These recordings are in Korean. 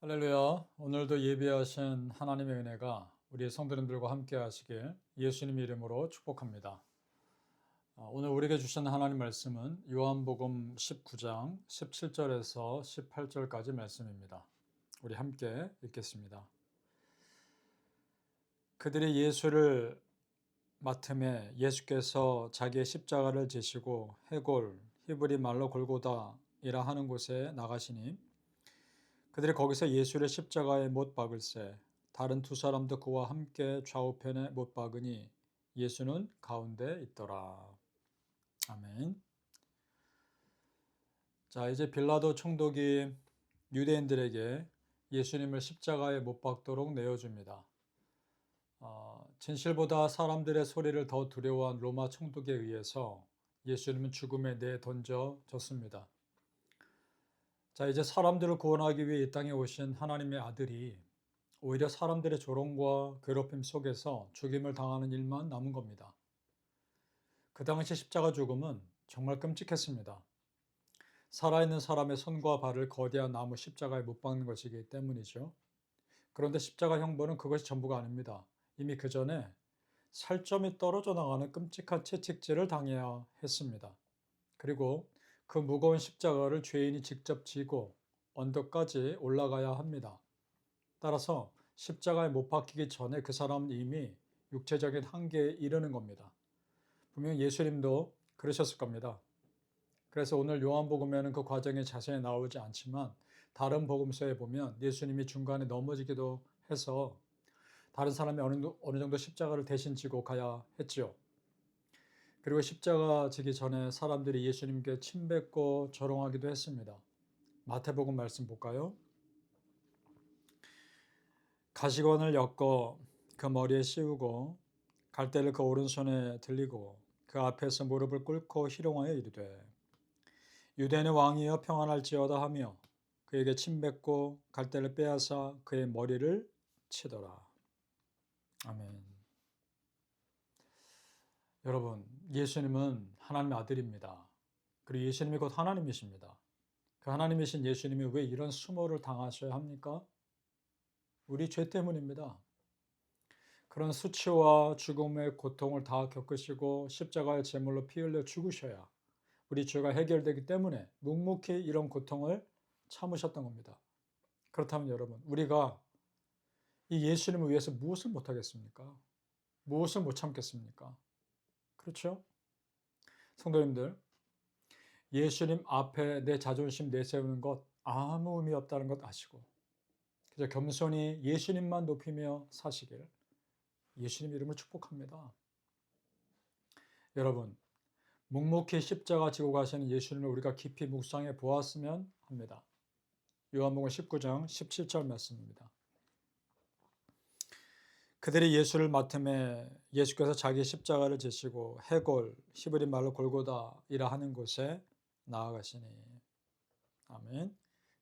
할렐루야. 오늘도 예비하신 하나님의 은혜가 우리 성도님들과 함께 하시길 예수님 이름으로 축복합니다. 오늘 우리에게 주신 하나님 말씀은 요한복음 19장 17절에서 18절까지 말씀입니다. 우리 함께 읽겠습니다. 그들이 예수를 맡음에 예수께서 자기의 십자가를 지시고 해골, 히브리 말로 골고다이라 하는 곳에 나가시니 그들이 거기서 예수를 십자가에 못 박을새 다른 두 사람도 그와 함께 좌우편에 못 박으니 예수는 가운데 있더라. 아멘. 자, 이제 빌라도 총독이 유대인들에게 예수님을 십자가에 못 박도록 내어줍니다. 진실보다 사람들의 소리를 더 두려워한 로마 총독에 의해서 예수님은 죽음에 내던져졌습니다. 자, 이제 사람들을 구원하기 위해 이 땅에 오신 하나님의 아들이 오히려 사람들의 조롱과 괴롭힘 속에서 죽임을 당하는 일만 남은 겁니다. 그 당시 십자가 죽음은 정말 끔찍했습니다. 살아있는 사람의 손과 발을 거대한 나무 십자가에 못 박는 것이기 때문이죠. 그런데 십자가 형벌은 그것이 전부가 아닙니다. 이미 그 전에 살점이 떨어져 나가는 끔찍한 채찍질을 당해야 했습니다. 그리고 그 무거운 십자가를 죄인이 직접 지고 언덕까지 올라가야 합니다. 따라서 십자가에 못 박히기 전에 그 사람은 이미 육체적인 한계에 이르는 겁니다. 분명 예수님도 그러셨을 겁니다. 그래서 오늘 요한복음에는 그 과정이 자세히 나오지 않지만 다른 복음서에 보면 예수님이 중간에 넘어지기도 해서 다른 사람이 어느 정도 십자가를 대신 지고 가야 했죠. 그리고 십자가 지기 전에 사람들이 예수님께 침뱉고 조롱하기도 했습니다. 마태복음 말씀 볼까요? 가시관을 엮어 그 머리에 씌우고 갈대를 그 오른손에 들리고 그 앞에서 무릎을 꿇고 희롱하여 이르되 유대인의 왕이여 평안할지어다 하며 그에게 침뱉고 갈대를 빼앗아 그의 머리를 치더라. 아멘. 여러분, 예수님은 하나님의 아들입니다. 그리고 예수님이 곧 하나님이십니다. 그 하나님이신 예수님이 왜 이런 수모를 당하셔야 합니까? 우리 죄 때문입니다. 그런 수치와 죽음의 고통을 다 겪으시고 십자가의 제물로 피 흘려 죽으셔야 우리 죄가 해결되기 때문에 묵묵히 이런 고통을 참으셨던 겁니다. 그렇다면 여러분, 우리가 이 예수님을 위해서 무엇을 못하겠습니까? 무엇을 못 참겠습니까? 그렇죠? 성도님들, 예수님 앞에 내 자존심 내세우는 것 아무 의미 없다는 것 아시고 그저 겸손히 예수님만 높이며 사시길 예수님 이름을 축복합니다. 여러분, 묵묵히 십자가 지고 가시는 예수님을 우리가 깊이 묵상해 보았으면 합니다. 요한복음 19장 17절 말씀입니다. 그들이 예수를 맡음에 예수께서 자기 십자가를 지시고 해골, 히브리 말로 골고다이라 하는 곳에 나아가시니. 아멘.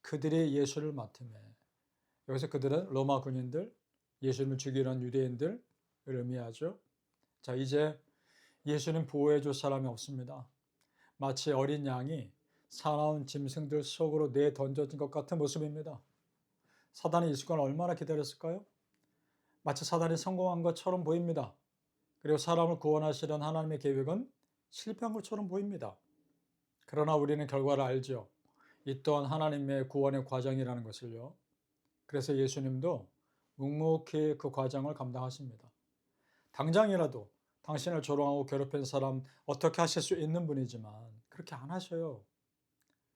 그들이 예수를 맡음에. 여기서 그들은 로마 군인들, 예수님을 죽이려 한 유대인들을 의미하죠. 자, 이제 예수님 보호해 줄 사람이 없습니다. 마치 어린 양이 사나운 짐승들 속으로 내던져진 것 같은 모습입니다. 사단이 이 순간을 얼마나 기다렸을까요? 마치 사단이 성공한 것처럼 보입니다. 그리고 사람을 구원하시려는 하나님의 계획은 실패한 것처럼 보입니다. 그러나 우리는 결과를 알죠. 이 또한 하나님의 구원의 과정이라는 것을요. 그래서 예수님도 묵묵히 그 과정을 감당하십니다. 당장이라도 당신을 조롱하고 괴롭힌 사람 어떻게 하실 수 있는 분이지만 그렇게 안 하셔요.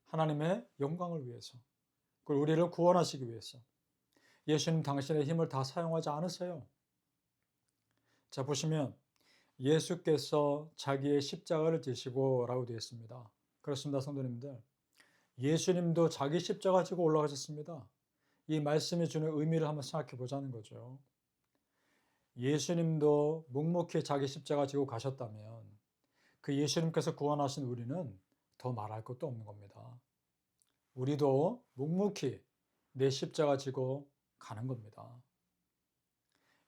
하나님의 영광을 위해서, 그리고 우리를 구원하시기 위해서. 예수님 당신의 힘을 다 사용하지 않으세요. 자, 보시면 예수께서 자기의 십자가를 지시고 라고 되어 있습니다. 그렇습니다, 성도님들. 예수님도 자기 십자가 지고 올라가셨습니다. 이 말씀이 주는 의미를 한번 생각해 보자는 거죠. 예수님도 묵묵히 자기 십자가 지고 가셨다면 그 예수님께서 구원하신 우리는 더 말할 것도 없는 겁니다. 우리도 묵묵히 내 십자가 지고 가는 겁니다.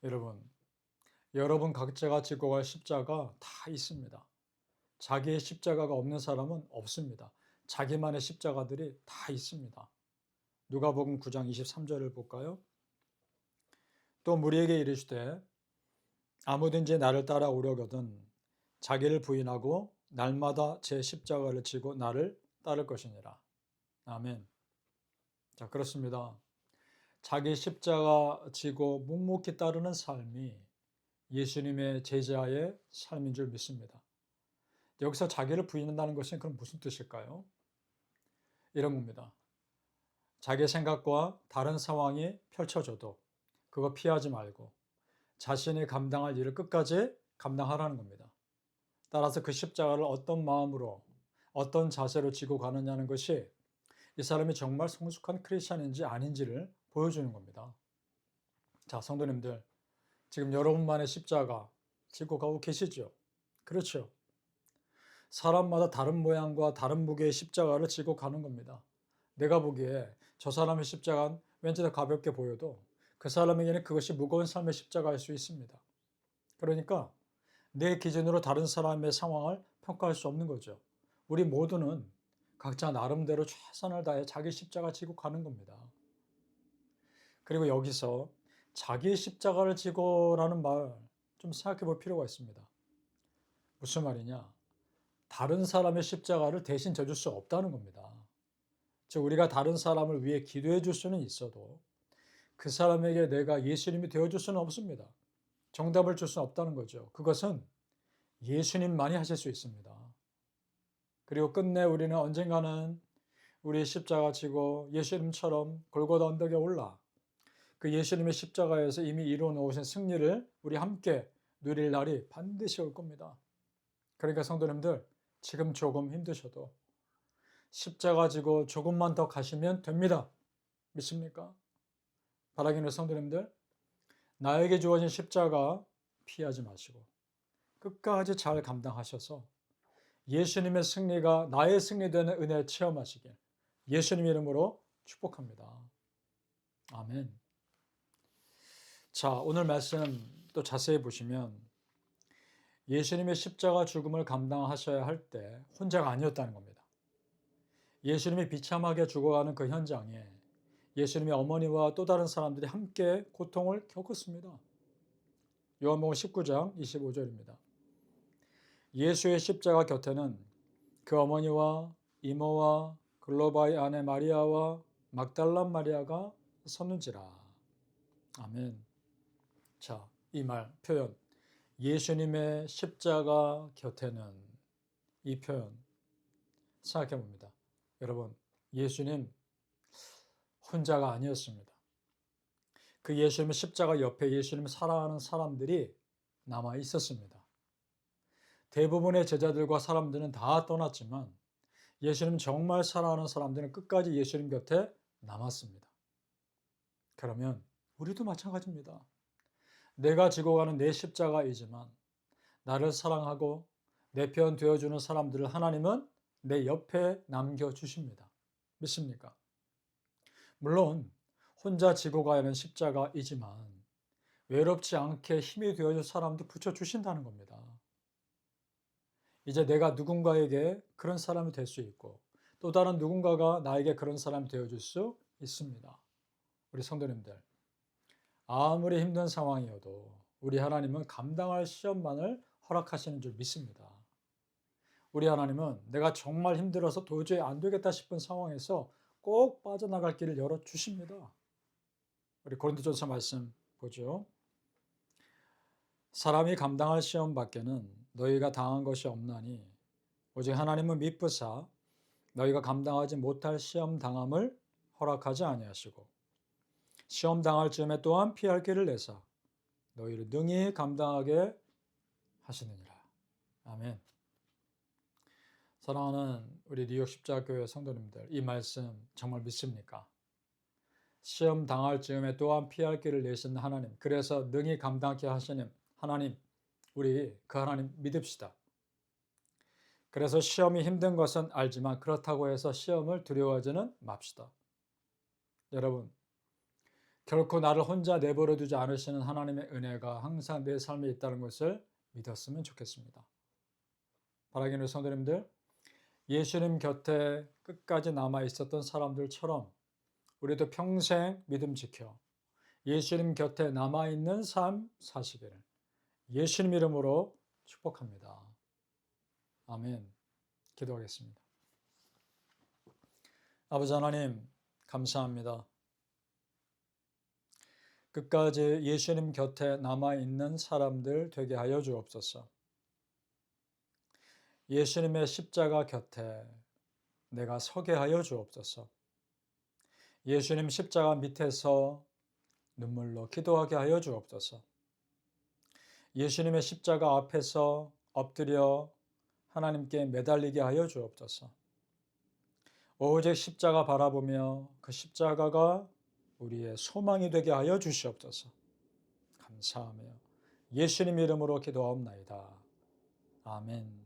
여러분 각자가 지고 갈 십자가 다 있습니다. 자기의 십자가가 없는 사람은 없습니다. 자기만의 십자가들이 다 있습니다. 누가복음 9장 23절을 볼까요? 또 무리에게 이르시되 아무든지 나를 따라오려거든 자기를 부인하고 날마다 제 십자가를 지고 나를 따를 것이니라. 아멘. 자, 그렇습니다. 자기 십자가 지고 묵묵히 따르는 삶이 예수님의 제자의 삶인 줄 믿습니다. 여기서 자기를 부인한다는 것은 그럼 무슨 뜻일까요? 이런 겁니다. 자기 생각과 다른 상황이 펼쳐져도 그거 피하지 말고 자신이 감당할 일을 끝까지 감당하라는 겁니다. 따라서 그 십자가를 어떤 마음으로 어떤 자세로 지고 가느냐는 것이 이 사람이 정말 성숙한 크리스찬인지 아닌지를 보여주는 겁니다. 자, 성도님들, 지금 여러분만의 십자가 지고 가고 계시죠? 그렇죠. 사람마다 다른 모양과 다른 무게의 십자가를 지고 가는 겁니다. 내가 보기에 저 사람의 십자가는 왠지 더 가볍게 보여도 그 사람에게는 그것이 무거운 삶의 십자가일 수 있습니다. 그러니까 내 기준으로 다른 사람의 상황을 평가할 수 없는 거죠. 우리 모두는 각자 나름대로 최선을 다해 자기 십자가 지고 가는 겁니다. 그리고 여기서 자기 십자가를 지고라는 말 좀 생각해 볼 필요가 있습니다. 무슨 말이냐? 다른 사람의 십자가를 대신 져줄 수 없다는 겁니다. 즉, 우리가 다른 사람을 위해 기도해 줄 수는 있어도 그 사람에게 내가 예수님이 되어줄 수는 없습니다. 정답을 줄 수는 없다는 거죠. 그것은 예수님만이 하실 수 있습니다. 그리고 끝내 우리는 언젠가는 우리 십자가 지고 예수님처럼 골고다 언덕에 올라 그 예수님의 십자가에서 이미 이루어 놓으신 승리를 우리 함께 누릴 날이 반드시 올 겁니다. 그러니까 성도님들, 지금 조금 힘드셔도 십자가 지고 조금만 더 가시면 됩니다. 믿습니까? 바라기는 성도님들, 나에게 주어진 십자가 피하지 마시고 끝까지 잘 감당하셔서 예수님의 승리가 나의 승리되는 은혜 체험하시길 예수님 이름으로 축복합니다. 아멘. 자, 오늘 말씀 또 자세히 보시면 예수님의 십자가 죽음을 감당하셔야 할 때 혼자가 아니었다는 겁니다. 예수님이 비참하게 죽어가는 그 현장에 예수님의 어머니와 또 다른 사람들이 함께 고통을 겪었습니다. 요한복음 19장 25절입니다. 예수의 십자가 곁에는 그 어머니와 이모와 글로바의 아내 마리아와 막달란 마리아가 섰는지라. 아멘. 자, 이 말, 표현. 예수님의 십자가 곁에는, 이 표현 생각해 봅니다. 여러분, 예수님 혼자가 아니었습니다. 그 예수님의 십자가 옆에 예수님을 사랑하는 사람들이 남아 있었습니다. 대부분의 제자들과 사람들은 다 떠났지만 예수님 정말 사랑하는 사람들은 끝까지 예수님 곁에 남았습니다. 그러면 우리도 마찬가지입니다. 내가 지고 가는 내 십자가이지만 나를 사랑하고 내 편 되어주는 사람들을 하나님은 내 옆에 남겨주십니다. 믿습니까? 물론 혼자 지고 가야 하는 십자가이지만 외롭지 않게 힘이 되어줄 사람도 붙여주신다는 겁니다. 이제 내가 누군가에게 그런 사람이 될 수 있고 또 다른 누군가가 나에게 그런 사람이 되어줄 수 있습니다. 우리 성도님들, 아무리 힘든 상황이어도 우리 하나님은 감당할 시험만을 허락하시는 줄 믿습니다. 우리 하나님은 내가 정말 힘들어서 도저히 안 되겠다 싶은 상황에서 꼭 빠져나갈 길을 열어주십니다. 우리 고린도전서 말씀 보죠. 사람이 감당할 시험 밖에는 너희가 당한 것이 없나니 오직 하나님은 미쁘사 너희가 감당하지 못할 시험 당함을 허락하지 아니하시고 시험 당할 즈음에 또한 피할 길을 내사 너희를 능히 감당하게 하시느니라. 아멘. 사랑하는 우리 뉴욕 십자교회 성도님들, 이 말씀 정말 믿습니까? 시험 당할 즈음에 또한 피할 길을 내신 하나님, 그래서 능히 감당케 하시는 하나님, 우리 그 하나님 믿읍시다. 그래서 시험이 힘든 것은 알지만 그렇다고 해서 시험을 두려워하지는 맙시다. 여러분, 결코 나를 혼자 내버려 두지 않으시는 하나님의 은혜가 항상 내 삶에 있다는 것을 믿었으면 좋겠습니다. 바라기는 성도님들, 예수님 곁에 끝까지 남아 있었던 사람들처럼 우리도 평생 믿음 지켜 예수님 곁에 남아있는 삶 사시기를 예수님 이름으로 축복합니다. 아멘. 기도하겠습니다. 아버지 하나님, 감사합니다. 끝까지 예수님 곁에 남아있는 사람들 되게 하여 주옵소서. 예수님의 십자가 곁에 내가 서게 하여 주옵소서. 예수님 십자가 밑에서 눈물로 기도하게 하여 주옵소서. 예수님의 십자가 앞에서 엎드려 하나님께 매달리게 하여 주옵소서. 오직 십자가 바라보며 그 십자가가 우리의 소망이 되게 하여 주시옵소서. 감사하며 예수님 이름으로 기도하옵나이다. 아멘.